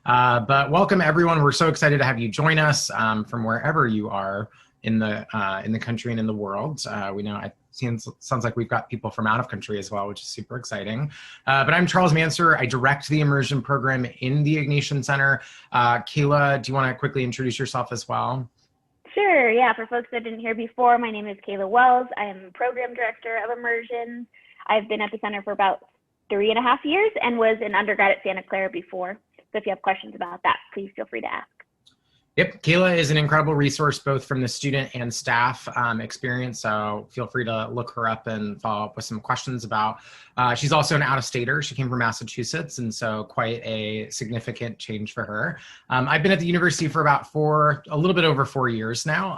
But welcome everyone. We're so excited to have you join us from wherever you are in the country and in the world. We know it sounds like we've got people from out of country as well, which is super exciting. But I'm Charles Manser. I direct the Immersion Program in the Ignatian Center. Kayla, do you want to quickly introduce yourself as well? Sure, yeah. For folks that didn't hear before, my name is Kayla Wells. I am Program Director of Immersion. I've been at the center for about 3.5 years and was an undergrad at Santa Clara before. So if you have questions about that, please feel free to ask. Yep, Kayla is an incredible resource both from the student and staff experience, so feel free to look her up and follow up with some questions about. She's also an out-of-stater. She came from Massachusetts, and so quite a significant change for her. I've been at the university for about a little bit over 4 years now,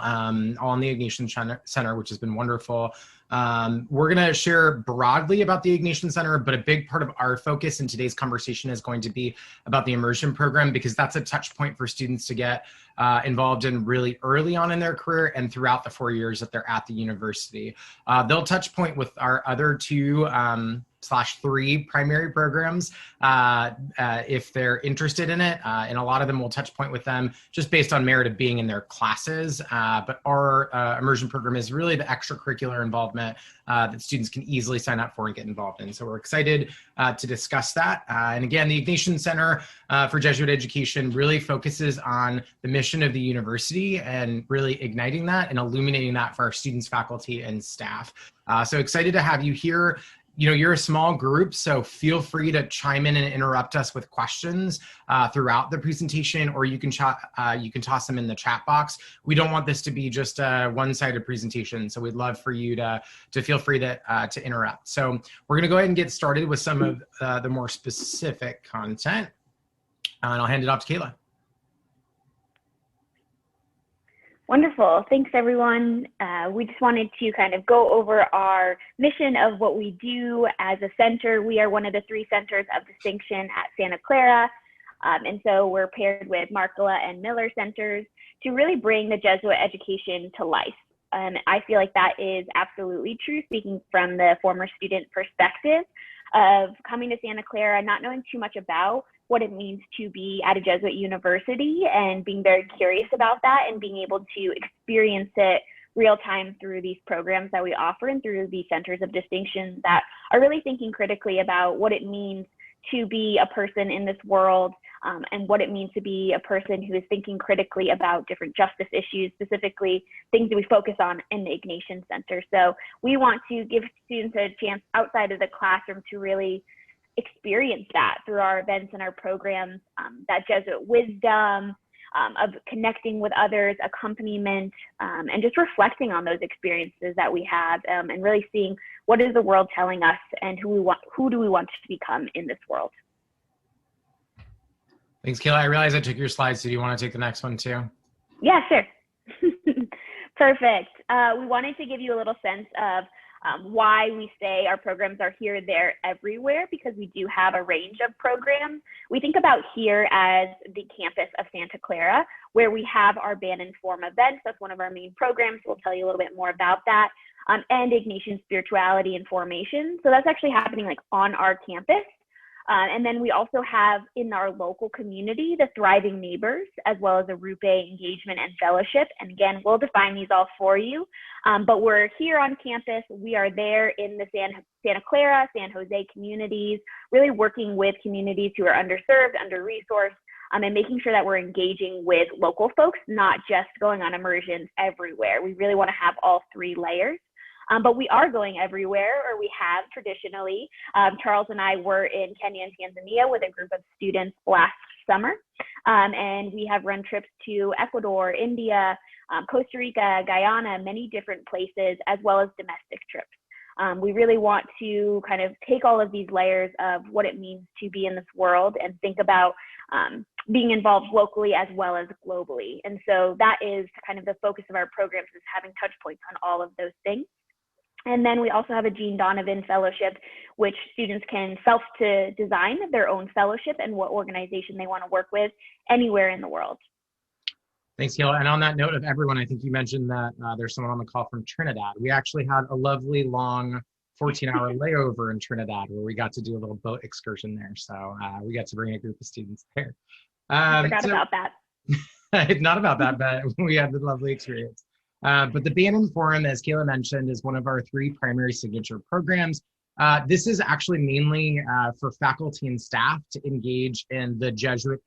all in the Ignatian Center, which has been wonderful. We're going to share broadly about the Ignatian Center, but a big part of our focus in today's conversation is going to be about the immersion program, because that's a touch point for students to get involved in really early on in their career and throughout the 4 years that they're at the university. They'll touch point with our other 2/3 primary programs if they're interested in it, and a lot of them will touch point with them just based on merit of being in their classes, but our immersion program is really the extracurricular involvement that students can easily sign up for and get involved in. So we're excited to discuss that. And again, the Ignatian Center for Jesuit Education really focuses on the mission of the university and really igniting that and illuminating that for our students, faculty, and staff. So excited to have you here. You know, you're a small group, so feel free to chime in and interrupt us with questions throughout the presentation, or you can toss them in the chat box. We don't want this to be just a one-sided presentation, so we'd love for you to feel free to interrupt. So we're gonna go ahead and get started with some of the more specific content, and I'll hand it off to Kayla. Wonderful. Thanks, everyone. We just wanted to kind of go over our mission of what we do as a center. We are one of the 3 centers of distinction at Santa Clara. And so we're paired with Markkula and Miller centers to really bring the Jesuit education to life. And I feel like that is absolutely true, speaking from the former student perspective of coming to Santa Clara, not knowing too much about what it means to be at a Jesuit university and being very curious about that and being able to experience it real time through these programs that we offer and through these centers of distinction that are really thinking critically about what it means to be a person in this world, and what it means to be a person who is thinking critically about different justice issues, specifically things that we focus on in the Ignatian Center. So we want to give students a chance outside of the classroom to really experience that through our events and our programs, that Jesuit wisdom, of connecting with others, accompaniment, and just reflecting on those experiences that we have, and really seeing what is the world telling us and who do we want to become in this world. Thanks, Kayla. I realize I took your slides. So do you want to take the next one too? Yeah, sure. Perfect. We wanted to give you a little sense of why we say our programs are here, there, everywhere, because we do have a range of programs. We think about here as the campus of Santa Clara, where we have our Bannon Forum events. That's one of our main programs. We'll tell you a little bit more about that. And Ignatian Spirituality and Formation. So that's actually happening like on our campus. And then we also have in our local community, the Thriving Neighbors, as well as a Rupe Engagement and Fellowship. And again, we'll define these all for you. But we're here on campus. We are there in the Santa Clara, San Jose communities, really working with communities who are underserved, under-resourced, and making sure that we're engaging with local folks, not just going on immersions everywhere. We really want to have all 3 layers. But we are going everywhere, or we have traditionally. Charles and I were in Kenya and Tanzania with a group of students last summer. And we have run trips to Ecuador, India, Costa Rica, Guyana, many different places, as well as domestic trips. We really want to kind of take all of these layers of what it means to be in this world and think about being involved locally as well as globally. And so that is kind of the focus of our programs, is having touch points on all of those things. And then we also have a Gdonovan Fellowship, which students can self-design their own fellowship and what organization they want to work with anywhere in the world. Thanks, Kayla. And on that note of everyone, I think you mentioned that there's someone on the call from Trinidad. We actually had a lovely long 14-hour layover in Trinidad where we got to do a little boat excursion there. So we got to bring a group of students there. I forgot about that. Not about that, but we had the lovely experience. But the Bannon Forum, as Kayla mentioned, is one of our 3 primary signature programs. This is actually mainly for faculty and staff to engage in the Jesuit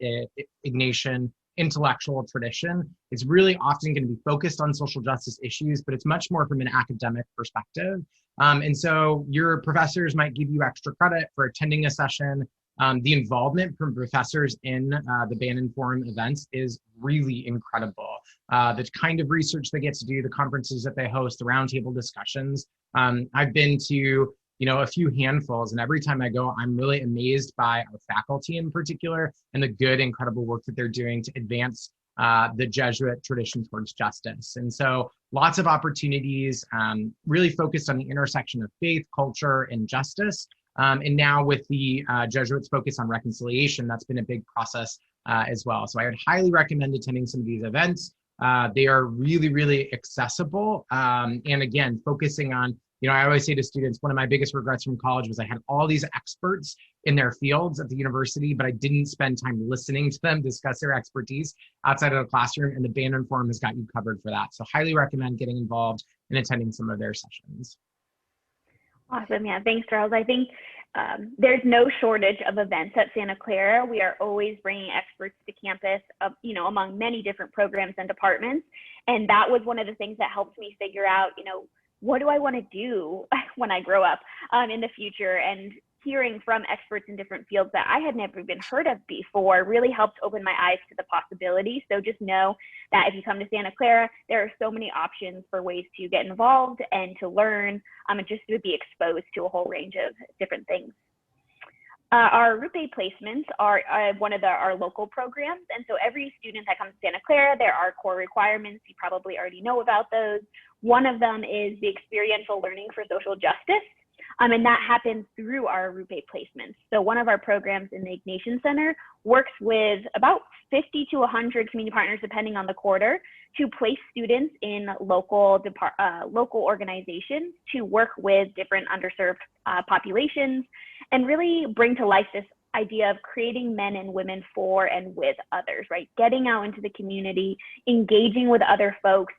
Ignatian intellectual tradition. It's really often going to be focused on social justice issues, but it's much more from an academic perspective. And so your professors might give you extra credit for attending a session. The involvement from professors in the Bannon Forum events is really incredible. The kind of research they get to do, the conferences that they host, the roundtable discussions. I've been to a few handfuls, and every time I go, I'm really amazed by our faculty in particular and the good, incredible work that they're doing to advance the Jesuit tradition towards justice. And so lots of opportunities really focused on the intersection of faith, culture, and justice. And now with the Jesuits' focus on reconciliation, that's been a big process as well. So I would highly recommend attending some of these events. They are really, really accessible. And again, focusing on, I always say to students, one of my biggest regrets from college was I had all these experts in their fields at the university, but I didn't spend time listening to them discuss their expertise outside of the classroom, and the Bannon Forum has got you covered for that. So highly recommend getting involved and attending some of their sessions. Awesome. Yeah. Thanks, Charles. I think there's no shortage of events at Santa Clara. We are always bringing experts to campus, among many different programs and departments. And that was one of the things that helped me figure out, what do I want to do when I grow up in the future? And hearing from experts in different fields that I had never even heard of before really helped open my eyes to the possibilities. So just know that if you come to Santa Clara, there are so many options for ways to get involved and to learn and just to be exposed to a whole range of different things. Our Rupe placements are one of our local programs. And so every student that comes to Santa Clara, there are core requirements. You probably already know about those. One of them is the experiential learning for social justice. And that happens through our Rupe placements. So one of our programs in the Ignatian Center works with about 50 to 100 community partners, depending on the quarter, to place students in local organizations to work with different underserved populations and really bring to life this idea of creating men and women for and with others, right? Getting out into the community, engaging with other folks.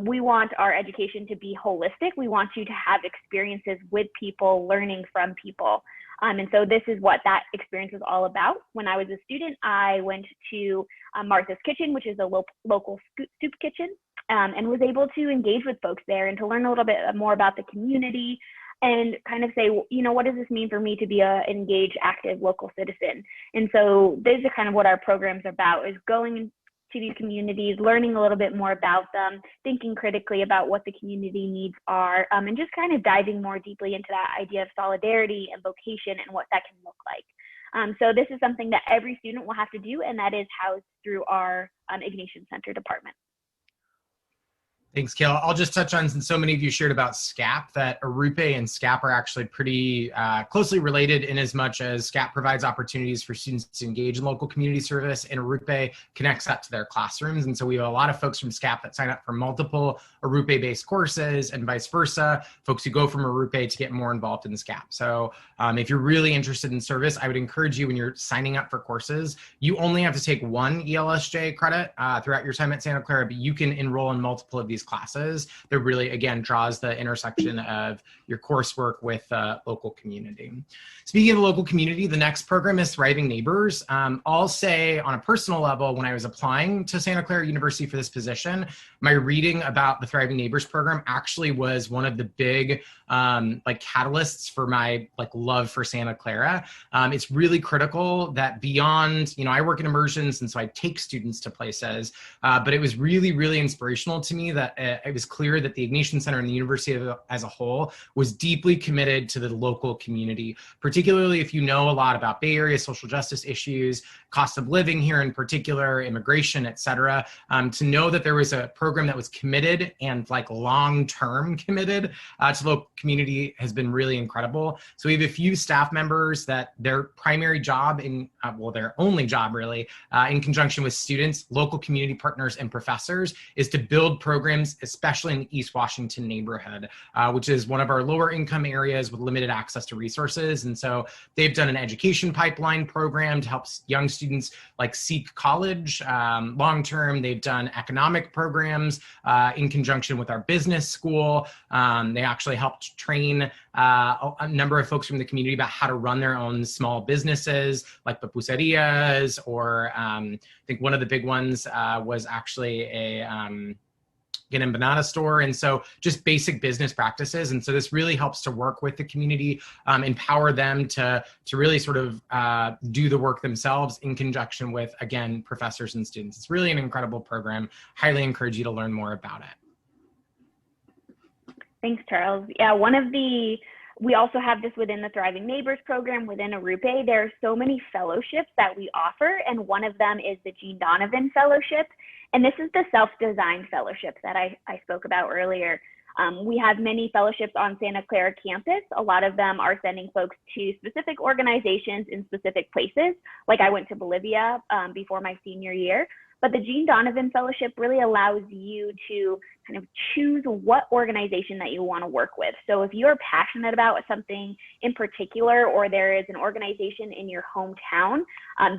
We want our education to be holistic. We want you to have experiences with people, learning from people. And so this is what that experience is all about. When I was a student, I went to Martha's Kitchen, which is a local soup kitchen, and was able to engage with folks there and to learn a little bit more about the community and kind of say, what does this mean for me to be an engaged, active local citizen? And so this is kind of what our program's about, is going to these communities, learning a little bit more about them, thinking critically about what the community needs are, and just kind of diving more deeply into that idea of solidarity and vocation and what that can look like. So this is something that every student will have to do, and that is housed through our Ignatian Center department. Thanks, Kayla. I'll just touch on, since so many of you shared about SCAP, that Rupe and SCAP are actually pretty closely related in as much as SCAP provides opportunities for students to engage in local community service, and Rupe connects that to their classrooms. And so we have a lot of folks from SCAP that sign up for multiple Rupe-based courses and vice versa, folks who go from Rupe to get more involved in SCAP. So if you're really interested in service, I would encourage you, when you're signing up for courses, you only have to take one ELSJ credit throughout your time at Santa Clara, but you can enroll in multiple of these classes. That really, again, draws the intersection of your coursework with the local community. Speaking of the local community, the next program is Thriving Neighbors. I'll say on a personal level, when I was applying to Santa Clara University for this position, my reading about the Thriving Neighbors program actually was one of the big catalysts for my love for Santa Clara. It's really critical that beyond, I work in immersions, and so I take students to places, but it was really, really inspirational to me that it was clear that the Ignatian Center and the university as a whole was deeply committed to the local community, particularly if you know a lot about Bay Area social justice issues, cost of living here in particular, immigration, et cetera. To know that there was a program that was committed and long-term committed to the local community has been really incredible. So we have a few staff members that their primary job their only job really, in conjunction with students, local community partners, and professors, is to build programs programs, especially in the East Washington neighborhood, which is one of our lower income areas with limited access to resources. And so they've done an education pipeline program to help young students like seek college long-term. They've done economic programs in conjunction with our business school. They actually helped train a number of folks from the community about how to run their own small businesses like pupuserias, or I think one of the big ones was actually a an banana store. And so just basic business practices. And so this really helps to work with the community, empower them to really sort of do the work themselves in conjunction with, again, professors and students. It's really an incredible program. Highly encourage you to learn more about it. Thanks, Charles. Yeah, we also have this within the Thriving Neighbors program within Arupe. There are so many fellowships that we offer, and one of them is the Gdonovan Fellowship. And this is the self-designed fellowship that I spoke about earlier. We have many fellowships on Santa Clara campus. A lot of them are sending folks to specific organizations in specific places. Like I went to Bolivia before my senior year. But the Gdonovan Fellowship really allows you to kind of choose what organization that you want to work with. So if you're passionate about something in particular, or there is an organization in your hometown,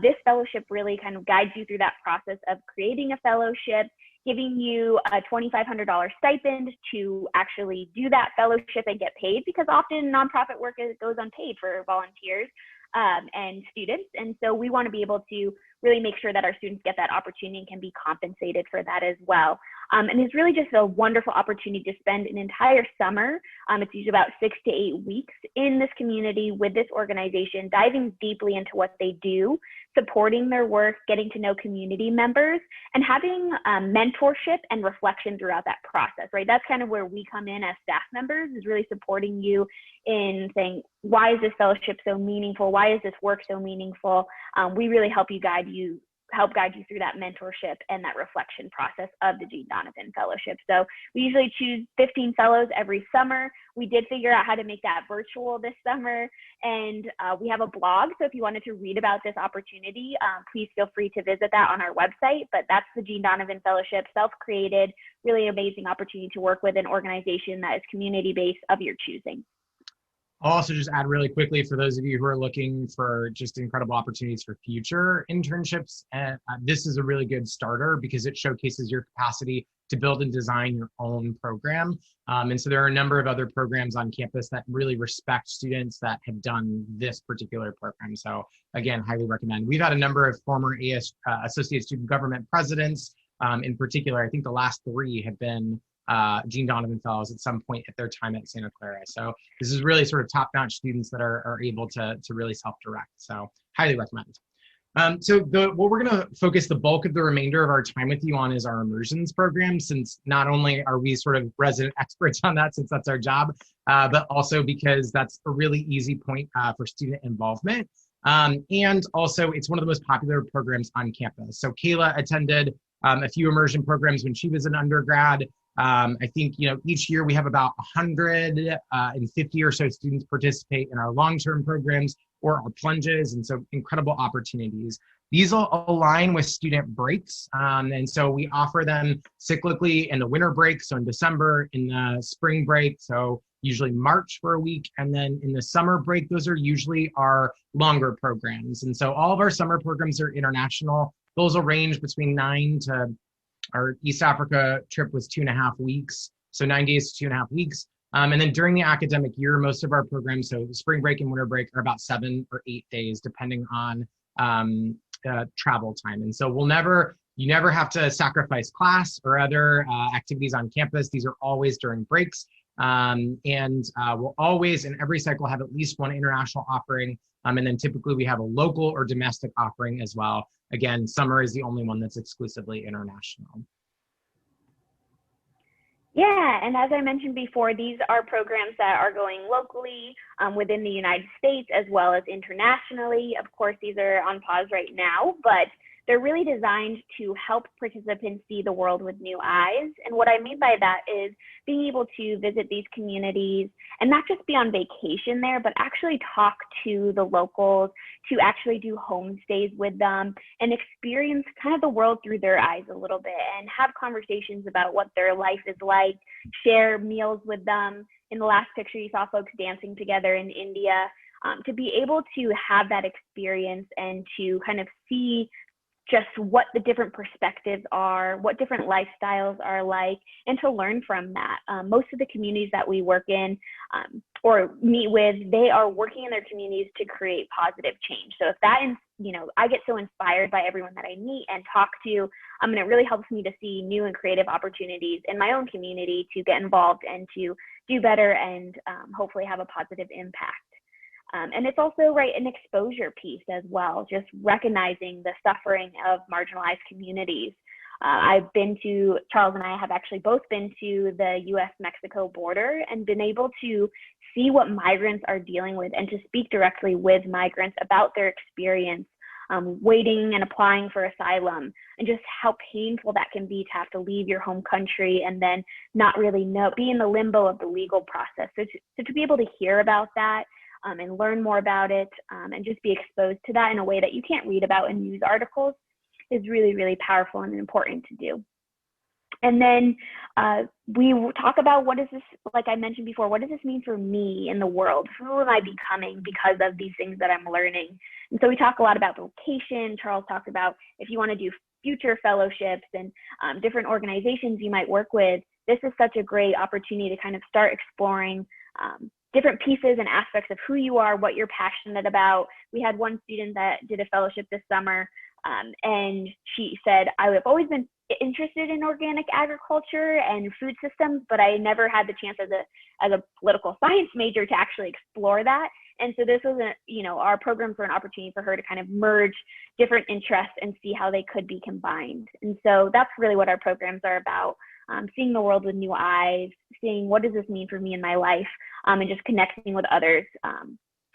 this fellowship really kind of guides you through that process of creating a fellowship, giving you a $2,500 stipend to actually do that fellowship and get paid, because often nonprofit work goes unpaid for volunteers and students. And so we want to be able to really make sure that our students get that opportunity and can be compensated for that as well. And it's really just a wonderful opportunity to spend an entire summer. It's usually about 6 to 8 weeks in this community with this organization, diving deeply into what they do, supporting their work, getting to know community members, and having mentorship and reflection throughout that process, right? That's kind of where we come in as staff members, is really supporting you in saying, why is this fellowship so meaningful? Why is this work so meaningful? We really help guide you through that mentorship and that reflection process of the Gdonovan Fellowship. So we usually choose 15 fellows every summer. We did figure out how to make that virtual this summer, and we have a blog. So if you wanted to read about this opportunity, please feel free to visit that on our website. But that's the Gdonovan Fellowship, self-created, really amazing opportunity to work with an organization that is community-based of your choosing. I'll also just add really quickly, for those of you who are looking for just incredible opportunities for future internships, this is a really good starter because it showcases your capacity to build and design your own program. And so there are a number of other programs on campus that really respect students that have done this particular program. So again, highly recommend. We've had a number of former Associate Student Government presidents. In particular, I think the last 3 have been Gdonovan Fellows at some point at their time at Santa Clara. So this is really sort of top-notch students that are able to really self-direct. So highly recommend. So what we're going to focus the bulk of the remainder of our time with you on is our immersions program, since not only are we sort of resident experts on that, since that's our job, but also because that's a really easy point for student involvement. And also it's one of the most popular programs on campus. So Kayla attended a few immersion programs when she was an undergrad. I think, each year we have about 150 or so students participate in our long-term programs or our plunges, and so incredible opportunities. These will align with student breaks, and so we offer them cyclically in the winter break, so in December, in the spring break, so usually March for a week, and then in the summer break, those are usually our longer programs. And so all of our summer programs are international. Those will range between 9 to our East Africa trip was 2.5 weeks, so 9 days to 2.5 weeks. And then during the academic year, most of our programs, so spring break and winter break, are about 7 or 8 days, depending on travel time. And so you never have to sacrifice class or other activities on campus. These are always during breaks. We'll always, in every cycle, have at least one international offering. And then typically we have a local or domestic offering as well. Again, summer is the only one that's exclusively international. Yeah, and as I mentioned before, these are programs that are going locally within the United States as well as internationally. Of course, these are on pause right now, but they're really designed to help participants see the world with new eyes. And what I mean by that is being able to visit these communities and not just be on vacation there, but actually talk to the locals, to actually do homestays with them and experience kind of the world through their eyes a little bit and have conversations about what their life is like, share meals with them. In the last picture, you saw folks dancing together in India. To be able to have that experience and to kind of see just what the different perspectives are, what different lifestyles are like, and to learn from that. Most of the communities that we work in or meet with, they are working in their communities to create positive change. So if that, I get so inspired by everyone that I meet and talk to, and it really helps me to see new and creative opportunities in my own community to get involved and to do better and hopefully have a positive impact. And it's also, right, an exposure piece as well, just recognizing the suffering of marginalized communities. Charles and I have actually both been to the US-Mexico border and been able to see what migrants are dealing with and to speak directly with migrants about their experience, waiting and applying for asylum, and just how painful that can be to have to leave your home country and then not really be in the limbo of the legal process. So to be able to hear about that, and learn more about it and just be exposed to that in a way that you can't read about in news articles is really, really powerful and important to do. And then we talk about what is this, like I mentioned before, what does this mean for me in the world? Who am I becoming because of these things that I'm learning? And so we talk a lot about vocation. Charles talked about if you want to do future fellowships and different organizations you might work with, this is such a great opportunity to kind of start exploring different pieces and aspects of who you are, what you're passionate about. We had one student that did a fellowship this summer, and she said, I have always been interested in organic agriculture and food systems, but I never had the chance as a political science major to actually explore that. And so this was, our programs were an opportunity for her to kind of merge different interests and see how they could be combined. And so that's really what our programs are about. Seeing the world with new eyes, seeing what does this mean for me in my life, and just connecting with others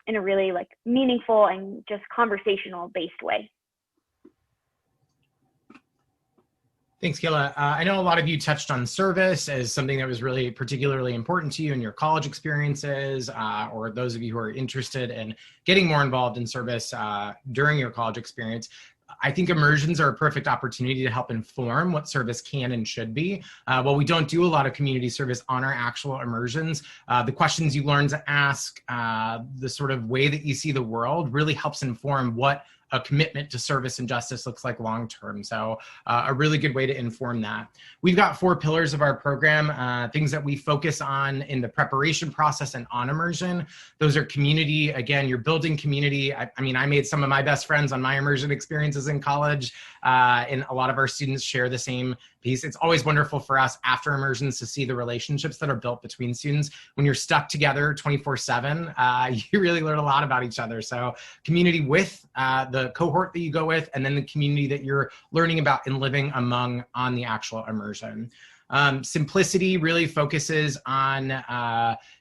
in a really meaningful and just conversational based way. Thanks, Kayla. I know a lot of you touched on service as something that was really particularly important to you in your college experiences, or those of you who are interested in getting more involved in service during your college experience. I think immersions are a perfect opportunity to help inform what service can and should be. While we don't do a lot of community service on our actual immersions, the questions you learn to ask, the sort of way that you see the world really helps inform what a commitment to service and justice looks like long-term. So a really good way to inform that. We've got 4 pillars of our program, things that we focus on in the preparation process and on immersion. Those are community. Again, you're building community. I made some of my best friends on my immersion experiences in college, and a lot of our students share the same piece. It's always wonderful for us after immersions to see the relationships that are built between students. When you're stuck together 24/7, you really learn a lot about each other. So community with the cohort that you go with, and then the community that you're learning about and living among on the actual immersion. Simplicity really focuses on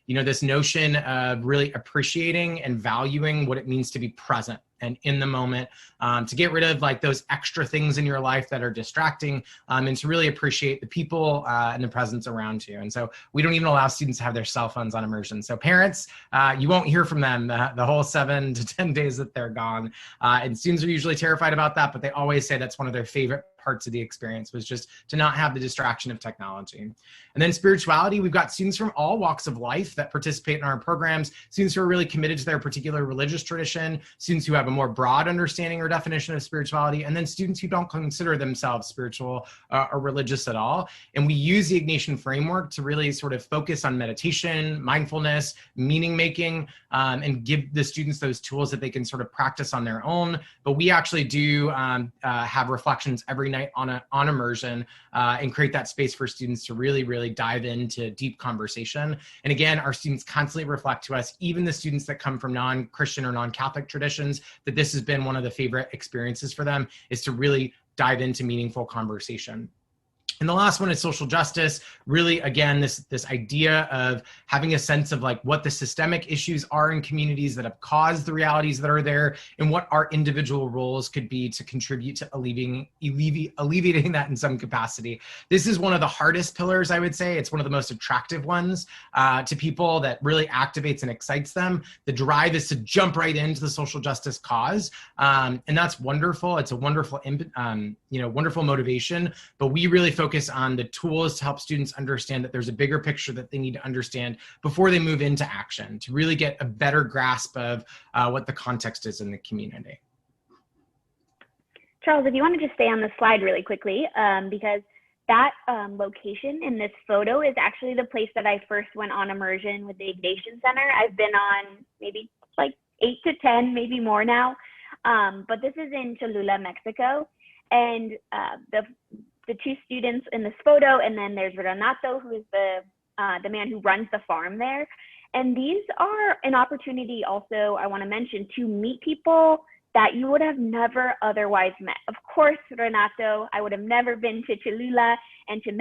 this notion of really appreciating and valuing what it means to be present and in the moment, to get rid of those extra things in your life that are distracting, and to really appreciate the people and the presence around you. And so we don't even allow students to have their cell phones on immersion. So parents, you won't hear from them the whole 7 to 10 days that they're gone. And students are usually terrified about that, but they always say that's one of their favorite parts of the experience, was just to not have the distraction of technology. And then spirituality, we've got students from all walks of life that participate in our programs, students who are really committed to their particular religious tradition, students who have a more broad understanding or definition of spirituality, and then students who don't consider themselves spiritual or religious at all. And we use the Ignatian framework to really sort of focus on meditation, mindfulness, meaning making, and give the students those tools that they can sort of practice on their own. But we actually do have reflections every night on immersion, and create that space for students to really dive into deep conversation. And again, our students constantly reflect to us, even the students that come from non-Christian or non-Catholic traditions, that this has been one of the favorite experiences for them, is to really dive into meaningful conversation. And the last one is social justice. Really, again, this idea of having a sense of like what the systemic issues are in communities that have caused the realities that are there, and what our individual roles could be to contribute to alleviating that in some capacity. This is one of the hardest pillars, I would say. It's one of the most attractive ones to people, that really activates and excites them. The drive is to jump right into the social justice cause, and that's wonderful. It's a wonderful, wonderful motivation. But we really focus on the tools to help students understand that there's a bigger picture that they need to understand before they move into action, to really get a better grasp of what the context is in the community. Charles, if you want to just stay on the slide really quickly, because that location in this photo is actually the place that I first went on immersion with the Ignatian Center. I've been on maybe like 8 to 10, maybe more now, but this is in Cholula, Mexico. And the two students in this photo, and then there's Renato, who is the man who runs the farm there. And these are an opportunity also, I want to mention, to meet people that you would have never otherwise met. Of course, Renato, I would have never been to Cholula and to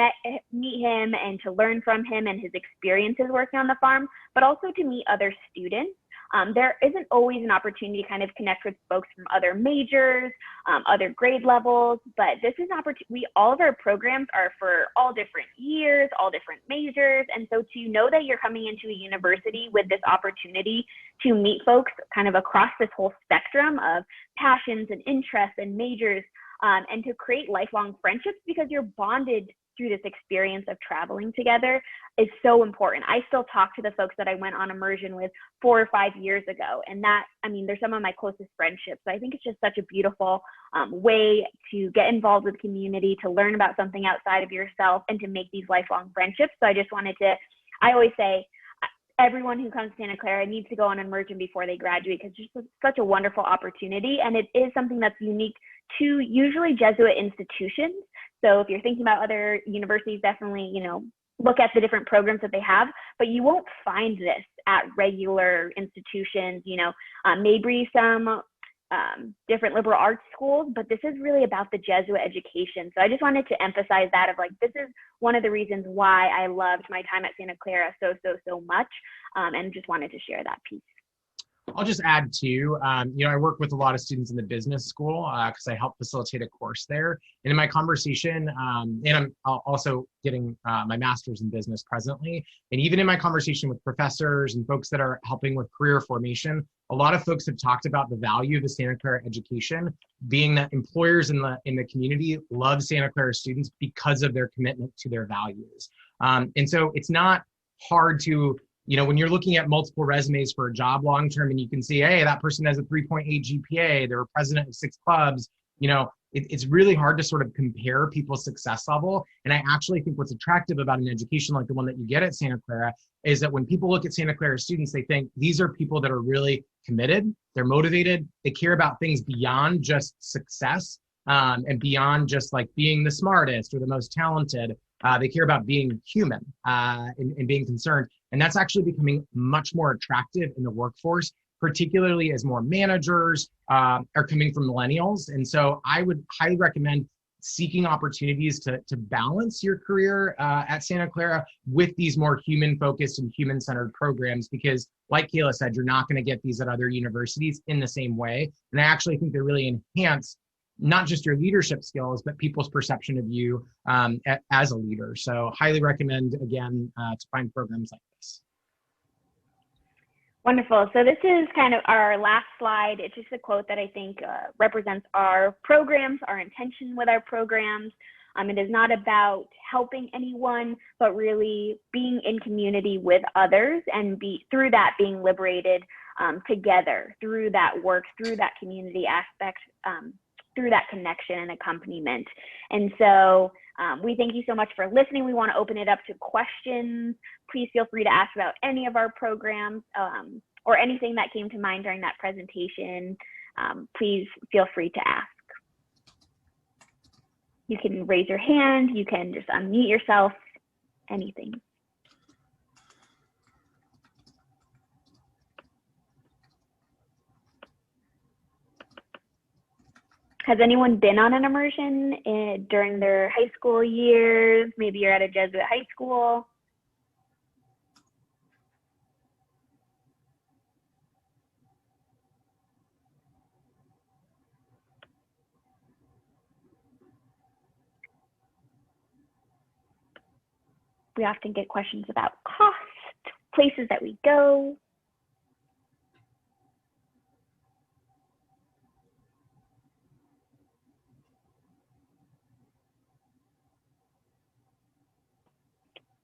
meet him and to learn from him and his experiences working on the farm, but also to meet other students. There isn't always an opportunity to kind of connect with folks from other majors, other grade levels, but this is an opportunity. All of our programs are for all different years, all different majors. And so to know that you're coming into a university with this opportunity to meet folks kind of across this whole spectrum of passions and interests and majors, and to create lifelong friendships because you're bonded through this experience of traveling together, is so important. I still talk to the folks that I went on immersion with 4 or 5 years ago. And that, I mean, they're some of my closest friendships. So I think it's just such a beautiful way to get involved with community, to learn about something outside of yourself, and to make these lifelong friendships. So I just wanted to, I always say, everyone who comes to Santa Clara needs to go on immersion before they graduate, because it's just such a wonderful opportunity. And it is something that's unique to usually Jesuit institutions. So if you're thinking about other universities, definitely, look at the different programs that they have, but you won't find this at regular institutions, maybe some different liberal arts schools, but this is really about the Jesuit education. So I just wanted to emphasize that, of like, this is one of the reasons why I loved my time at Santa Clara so much, and just wanted to share that piece. I'll just add too, I work with a lot of students in the business school because I help facilitate a course there. And in my conversation, and I'm also getting my master's in business presently. And even in my conversation with professors and folks that are helping with career formation, a lot of folks have talked about the value of the Santa Clara education, being that employers in the community love Santa Clara students because of their commitment to their values. And so it's not hard to, when you're looking at multiple resumes for a job long-term and you can see, hey, that person has a 3.8 GPA, they're a president of 6 clubs, it's really hard to sort of compare people's success level. And I actually think what's attractive about an education like the one that you get at Santa Clara is that when people look at Santa Clara students, they think these are people that are really committed, they're motivated, they care about things beyond just success, and beyond just like being the smartest or the most talented. They care about being human and being concerned. And that's actually becoming much more attractive in the workforce, particularly as more managers are coming from millennials. And so I would highly recommend seeking opportunities to balance your career at Santa Clara with these more human-focused and human-centered programs, because like Kayla said, you're not going to get these at other universities in the same way. And I actually think they really enhance not just your leadership skills, but people's perception of you as a leader. So highly recommend, again, to find programs like this. Wonderful. So this is kind of our last slide. It's just a quote that I think represents our programs, our intention with our programs. It is not about helping anyone, but really being in community with others, and through that being liberated together, through that work, through that community aspect, through that connection and accompaniment. And so we thank you so much for listening. We want to open it up to questions. Please feel free to ask about any of our programs or anything that came to mind during that presentation. Please feel free to ask. You can raise your hand, you can just unmute yourself, anything. Has anyone been on an immersion during their high school years? Maybe you're at a Jesuit high school. We often get questions about cost, places that we go.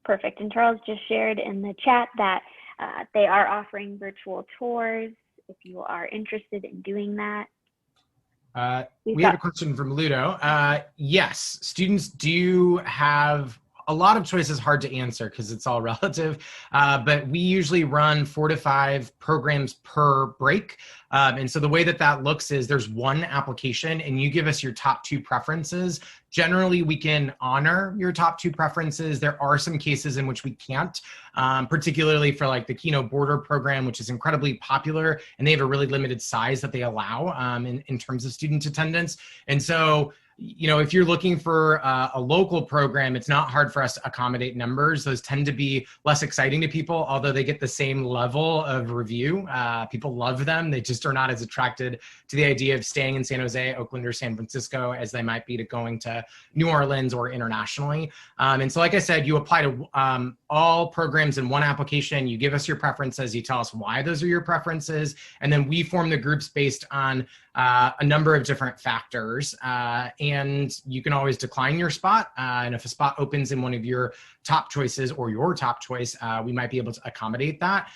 Perfect. And Charles just shared in the chat that they are offering virtual tours if you are interested in doing that. We have a question from Ludo. Yes, students do have a lot of choices. Hard to answer because it's all relative, but we usually run 4 to 5 programs per break. And so the way that that looks is there's one application and you give us your top 2 preferences. Generally, we can honor your top 2 preferences. There are some cases in which we can't, particularly for like the Keynote Border program, which is incredibly popular, and they have a really limited size that they allow in terms of student attendance. And so, you know, if you're looking for a local program, it's not hard for us to accommodate numbers. Those tend to be less exciting to people, although they get the same level of review. People love them. They just are not as attracted to the idea of staying in San Jose, Oakland, or San Francisco as they might be to going to New Orleans or internationally. And so, like I said, you apply to all programs in one application. You give us your preferences. You tell us why those are your preferences. And then we form the groups based on a number of different factors. And you can always decline your spot. And if a spot opens in one of your top choices or your top choice, we might be able to accommodate that.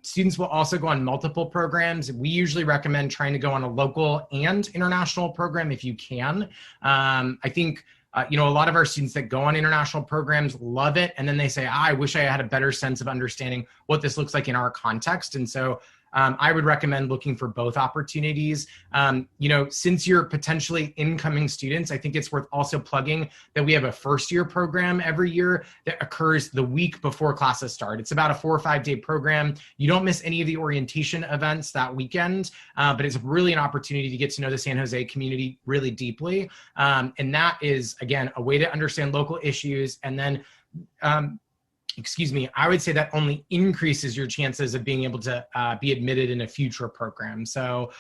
Students will also go on multiple programs. We usually recommend trying to go on a local and international program if you can. I think you know, a lot of our students that go on international programs love it. And then they say, I wish I had a better sense of understanding what this looks like in our context. And so I would recommend looking for both opportunities. You know, since you're potentially incoming students, I think it's worth also plugging that we have a first-year program every year that occurs the week before classes start. It's about a 4 or 5 day program. You don't miss any of the orientation events that weekend, but it's really an opportunity to get to know the San Jose community really deeply. And that is, again, a way to understand local issues. And then excuse me, I would say that only increases your chances of being able to be admitted in a future program. So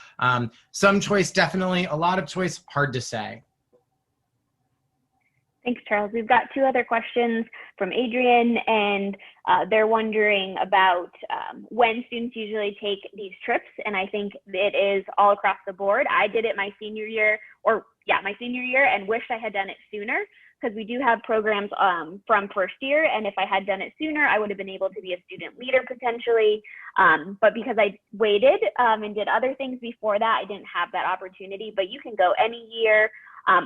some choice, definitely. A lot of choice, hard to say. Thanks, Charles. We've got 2 other questions from Adrian, and they're wondering about when students usually take these trips. And I think it is all across the board. I did it my senior year, my senior year, and wished I had done it sooner, because we do have programs from first year, and if I had done it sooner, I would have been able to be a student leader potentially. But because I waited and did other things before that, I didn't have that opportunity. But you can go any year.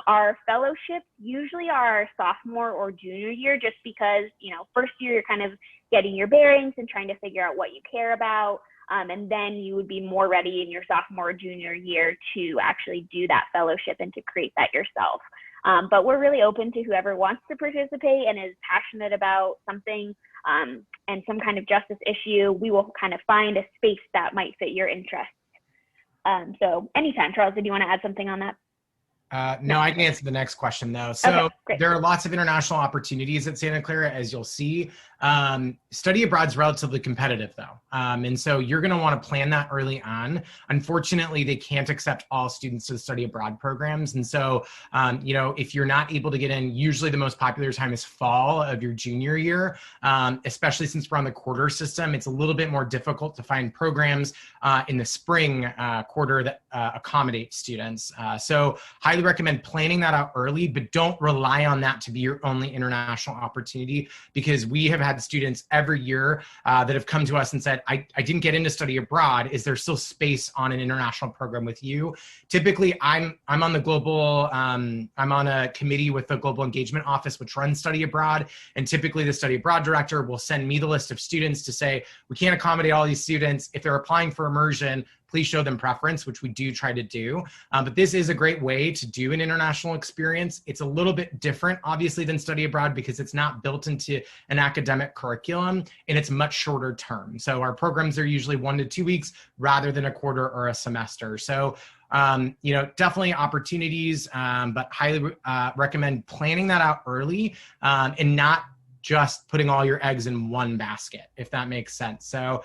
Our fellowships usually are our sophomore or junior year, just because, you know, first year you're kind of getting your bearings and trying to figure out what you care about. And then you would be more ready in your sophomore or junior year to actually do that fellowship and to create that yourself. But we're really open to whoever wants to participate and is passionate about something and some kind of justice issue. We will kind of find a space that might fit your interests. So anytime. Charles, did you want to add something on that? No, I can answer the next question though. So okay, there are lots of international opportunities at Santa Clara, as you'll see. Study abroad is relatively competitive though. And so you're going to want to plan that early on. Unfortunately, they can't accept all students to the study abroad programs. And so, you know, if you're not able to get in, usually the most popular time is fall of your junior year, especially since we're on the quarter system. It's a little bit more difficult to find programs in the spring quarter that accommodate students. So highly recommend planning that out early, but don't rely on that to be your only international opportunity, because we have had students every year that have come to us and said, I didn't get into study abroad. Is there still space on an international program with you? Typically, I'm on the global, I'm on a committee with the Global Engagement Office, which runs study abroad. And typically the study abroad director will send me the list of students to say, we can't accommodate all these students. If they're applying for immersion, please show them preference, which we do try to do. But this is a great way to do an international experience. It's a little bit different, obviously, than study abroad because it's not built into an academic curriculum and it's much shorter term. So our programs are usually 1 to 2 weeks rather than a quarter or a semester. So You know, definitely opportunities, but highly recommend planning that out early, and not just putting all your eggs in one basket, if that makes sense. So,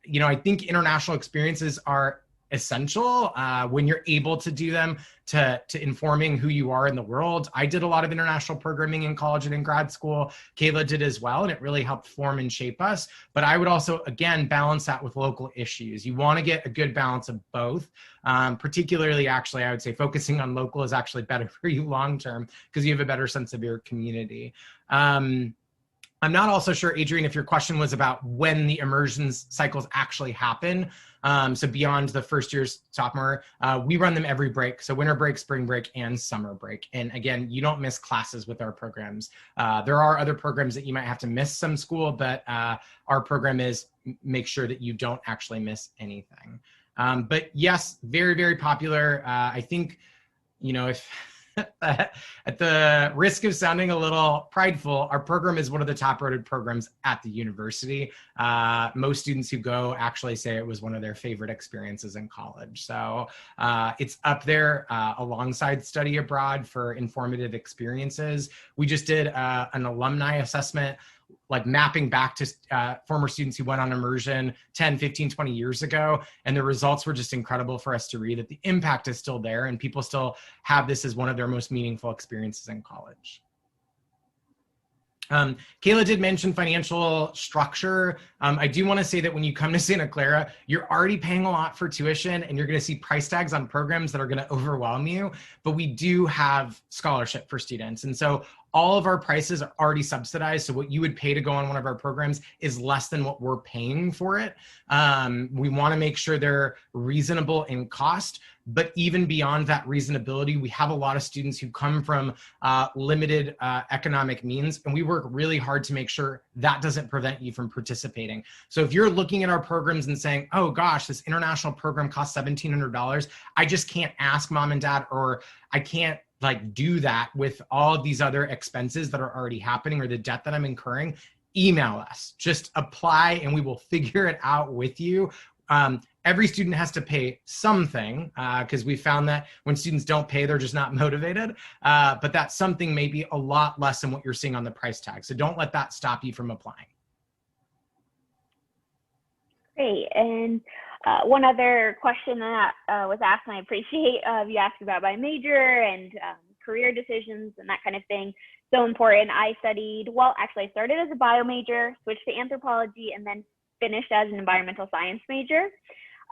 you know, I think international experiences are essential when you're able to do them to informing who you are in the world. I did a lot of international programming in college and in grad school. Kayla did as well, and it really helped form and shape us. But I would also, again, balance that with local issues. You want to get a good balance of both. Particularly, actually, I would say focusing on local is actually better for you long-term because you have a better sense of your community. I'm not also sure, Adrian, if your question was about when the immersion cycles actually happen. So beyond the first year's sophomore, we run them every break. So winter break, spring break, and summer break. And again, you don't miss classes with our programs. There are other programs that you might have to miss some school, but our program is make sure that you don't actually miss anything. But yes, very, very popular. I think, you know, if at the risk of sounding a little prideful, our program is one of the top rated programs at the university. Most students who go actually say it was one of their favorite experiences in college. So it's up there alongside study abroad for informative experiences. We just did an alumni assessment, like mapping back to former students who went on immersion 10, 15, 20 years ago. And the results were just incredible for us to read, that the impact is still there and people still have this as one of their most meaningful experiences in college. Kayla did mention financial structure. I do want to say that when you come to Santa Clara, you're already paying a lot for tuition and you're going to see price tags on programs that are going to overwhelm you, but we do have scholarship for students. And so all of our prices are already subsidized. So what you would pay to go on one of our programs is less than what we're paying for it. We want to make sure they're reasonable in cost, but even beyond that reasonability, we have a lot of students who come from limited economic means, and we work really hard to make sure that doesn't prevent you from participating. So if you're looking at our programs and saying, oh gosh, this international program costs $1,700, I just can't ask mom and dad, or I can't like do that with all of these other expenses that are already happening or the debt that I'm incurring, email us, just apply and we will figure it out with you. Every student has to pay something because we found that when students don't pay, they're just not motivated. But that something may be a lot less than what you're seeing on the price tag. So don't let that stop you from applying. Great. And one other question that was asked, and I appreciate you asking about my major and career decisions and that kind of thing. So important. I studied, well, actually I started as a bio major, switched to anthropology, and then finished as an environmental science major.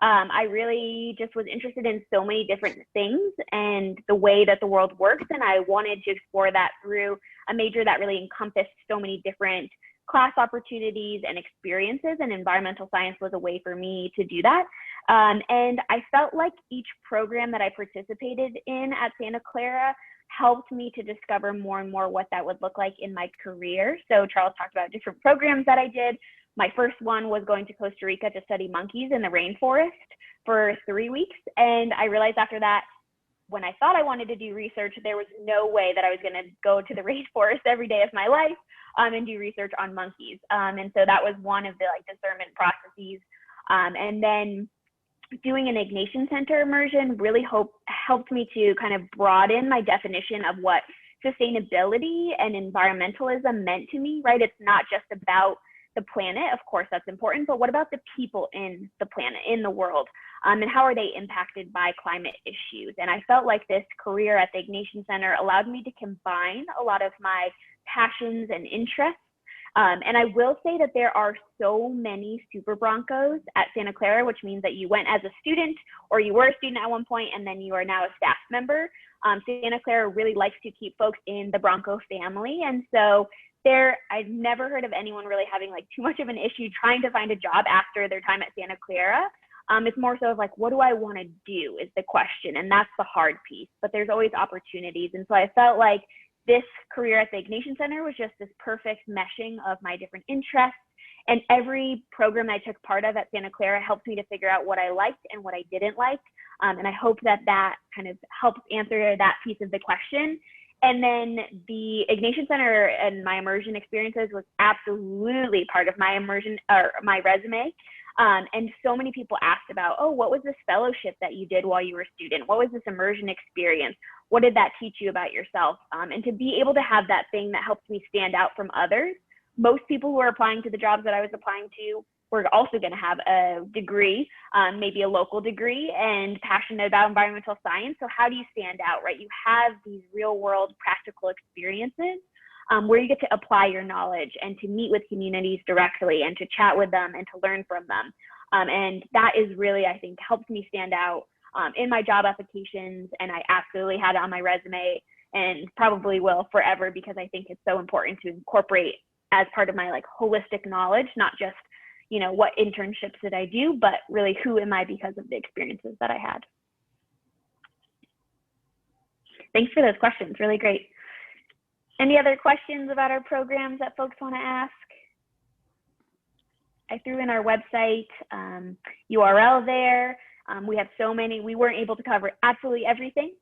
I really just was interested in so many different things and the way that the world works. And I wanted to explore that through a major that really encompassed so many different class opportunities and experiences, and environmental science was a way for me to do that. And I felt like each program that I participated in at Santa Clara helped me to discover more and more what that would look like in my career. So Charles talked about different programs that I did. My first one was going to Costa Rica to study monkeys in the rainforest for 3 weeks. And I realized after that, when I thought I wanted to do research, there was no way that I was going to go to the rainforest every day of my life and do research on monkeys. And so that was one of the discernment processes. And then doing an Ignatian Center immersion really helped me to kind of broaden my definition of what sustainability and environmentalism meant to me, right? It's not just about the planet, of course that's important, but what about the people in the planet, in the world, and how are they impacted by climate issues? And I felt like this career at the Ignatian Center allowed me to combine a lot of my passions and interests. And I will say that there are so many Super Broncos at Santa Clara, which means that you went as a student or you were a student at one point and then you are now a staff member. Santa Clara really likes to keep folks in the Bronco family. And so I've never heard of anyone really having too much of an issue trying to find a job after their time at Santa Clara. It's more so of what do I want to do is the question. And that's the hard piece, but there's always opportunities. And so I felt like this career at the Ignatian Center was just this perfect meshing of my different interests. And every program I took part of at Santa Clara helped me to figure out what I liked and what I didn't like. And I hope that kind of helps answer that piece of the question. And then the Ignatian Center and my immersion experiences was absolutely part of my immersion or my resume. And so many people asked about, oh, what was this fellowship that you did while you were a student? What was this immersion experience? What did that teach you about yourself? And to be able to have that thing that helps me stand out from others. Most people who are applying to the jobs that I was applying to were also going to have a degree, maybe a local degree, and passionate about environmental science. So how do you stand out, right? You have these real world practical experiences where you get to apply your knowledge and to meet with communities directly and to chat with them and to learn from them. And that is really, I think, helps me stand out in my job applications. And I absolutely had it on my resume and probably will forever, because I think it's so important to incorporate as part of my like holistic knowledge, not just, you know, what internships did I do, but really who am I because of the experiences that I had. Thanks for those questions, really great. Any other questions about our programs that folks want to ask? I threw in our website URL there. We have so many, we weren't able to cover absolutely everything,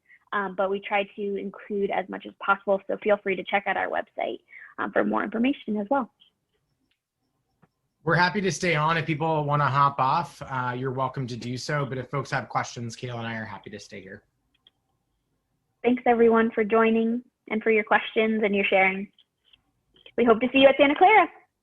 but we tried to include as much as possible. So feel free to check out our website for more information as well. We're happy to stay on. If people want to hop off, you're welcome to do so. But if folks have questions, Kayla and I are happy to stay here. Thanks everyone for joining and for your questions and your sharing. We hope to see you at Santa Clara.